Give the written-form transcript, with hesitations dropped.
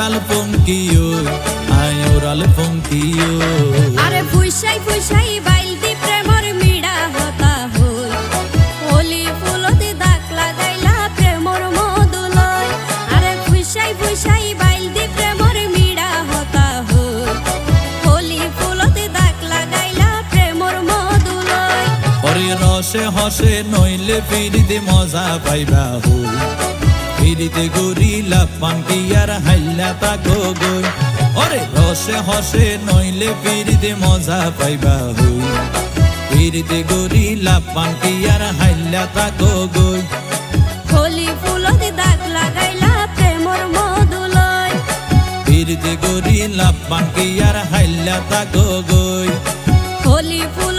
oral পঙ্কিও আয় oral পঙ্কিও আরে ফুইসাই ফুইসাই বাইলতি প্রেমর মিড়া হতা হই হোলি ফুলতে দাগ লাগাইলা প্রেমর মধুলয় আরে ফুইসাই ফুইসাই বাইলতি প্রেমর মিড়া হতা হই হোলি ফুলতে দাগ লাগাইলা প্রেমর মধুলয় ওরে রসে হসে নইলে ফিরিতে মজা পাইবা হই ফিরিতে গরিলা পাঙ্কিয়ার হাইলা তাকো গই ওরে রসে হসে নইলে ফিরিতে মজা পাইবা হই ফিরিতে গরিলা পাঙ্কিয়ার হাইলা তাকো গই হোলি ফুলতে দাগ লাগাইলা প্রেমর মধুলয় ফিরিতে গরিলা পাঙ্কিয়ার হাইলা তাকো গই হোলি ফুল